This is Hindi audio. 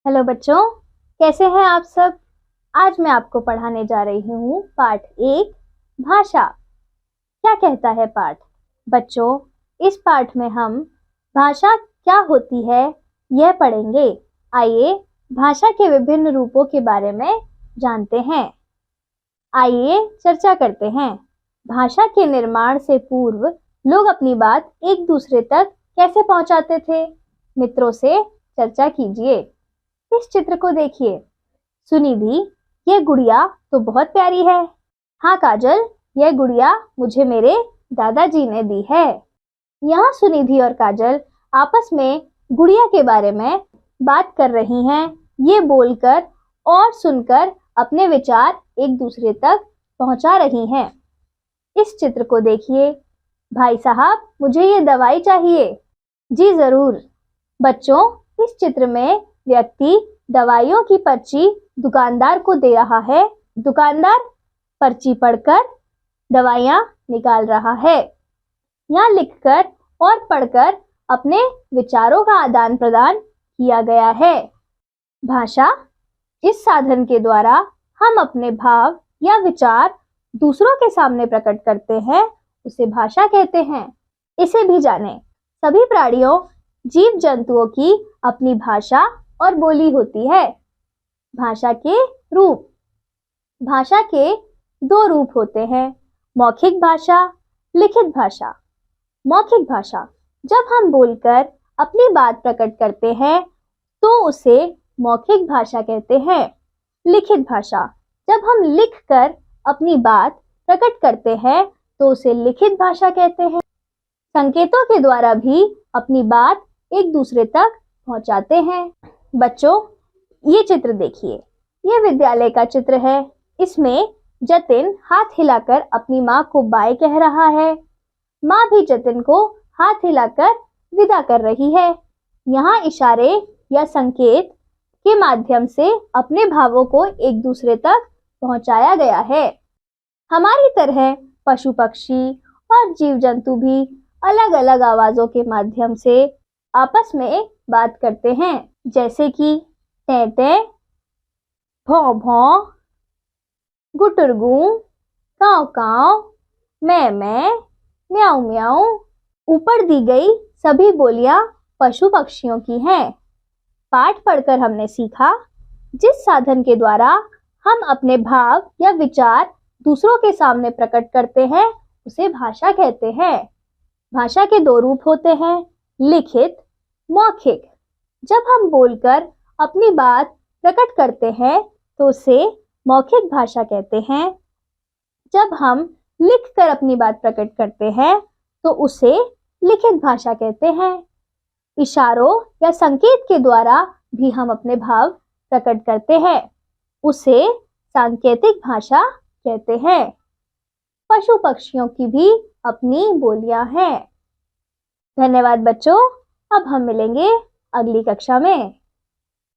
हेलो बच्चों, कैसे हैं आप सब। आज मैं आपको पढ़ाने जा रही हूँ पाठ 1 भाषा। क्या कहता है पाठ। बच्चों, इस पाठ में हम भाषा क्या होती है यह पढ़ेंगे। आइए भाषा के विभिन्न रूपों के बारे में जानते हैं। आइए चर्चा करते हैं। भाषा के निर्माण से पूर्व लोग अपनी बात एक दूसरे तक कैसे पहुंचाते थे। मित्रों से चर्चा कीजिए। इस चित्र को देखिए। सुनिधि, ये गुड़िया तो बहुत प्यारी है। हाँ काजल, यह गुड़िया मुझे मेरे दादाजी ने दी है। यहाँ सुनिधि और काजल आपस में गुड़िया के बारे में बात कर रही हैं। ये बोलकर और सुनकर अपने विचार एक दूसरे तक पहुंचा रही हैं। इस चित्र को देखिए। भाई साहब, मुझे ये दवाई चाहिए। जी जरूर। बच्चों, इस चित्र में व्यक्ति दवाइयों की पर्ची दुकानदार को दे रहा है। दुकानदार पर्ची पढ़कर दवाइयां निकाल रहा है। यहाँ लिखकर और पढ़कर अपने विचारों का आदान प्रदान किया गया है। भाषा, जिस साधन के द्वारा हम अपने भाव या विचार दूसरों के सामने प्रकट करते हैं, उसे भाषा कहते हैं। इसे भी जानें। सभी प्राणियों, जीव जंतुओं की अपनी भाषा और बोली होती है। भाषा के रूप। भाषा के 2 रूप होते हैं, मौखिक भाषा, लिखित भाषा। मौखिक भाषा, जब हम बोलकर अपनी बात प्रकट करते हैं तो उसे मौखिक भाषा कहते हैं। लिखित भाषा, जब हम लिखकर अपनी बात प्रकट करते हैं तो उसे लिखित भाषा कहते हैं। संकेतों के द्वारा भी अपनी बात एक दूसरे तक पहुंचाते हैं। बच्चों, ये चित्र देखिए। ये विद्यालय का चित्र है। इसमें जतिन हाथ हिलाकर अपनी माँ को बाय कह रहा है। माँ भी जतिन को हाथ हिलाकर विदा कर रही है। यहाँ इशारे या संकेत के माध्यम से अपने भावों को एक दूसरे तक पहुंचाया गया है। हमारी तरह पशु पक्षी और जीव जंतु भी अलग अलग आवाजों के माध्यम से आपस में बात करते हैं, जैसे कि टें टें, भौं भौं, गुटुरगू, काव काव, मैं, म्याऊ म्याऊ। ऊपर दी गई सभी बोलियां पशु पक्षियों की हैं। पाठ पढ़कर हमने सीखा, जिस साधन के द्वारा हम अपने भाव या विचार दूसरों के सामने प्रकट करते हैं उसे भाषा कहते हैं। भाषा के 2 रूप होते हैं, लिखित, मौखिक। जब हम बोलकर अपनी बात प्रकट करते हैं तो उसे मौखिक भाषा कहते हैं। जब हम लिखकर अपनी बात प्रकट करते हैं तो उसे लिखित भाषा कहते हैं। इशारों या संकेत के द्वारा भी हम अपने भाव प्रकट करते हैं, उसे सांकेतिक भाषा कहते हैं। पशु पक्षियों की भी अपनी बोलियां हैं। धन्यवाद बच्चों। अब हम मिलेंगे अगली कक्षा में।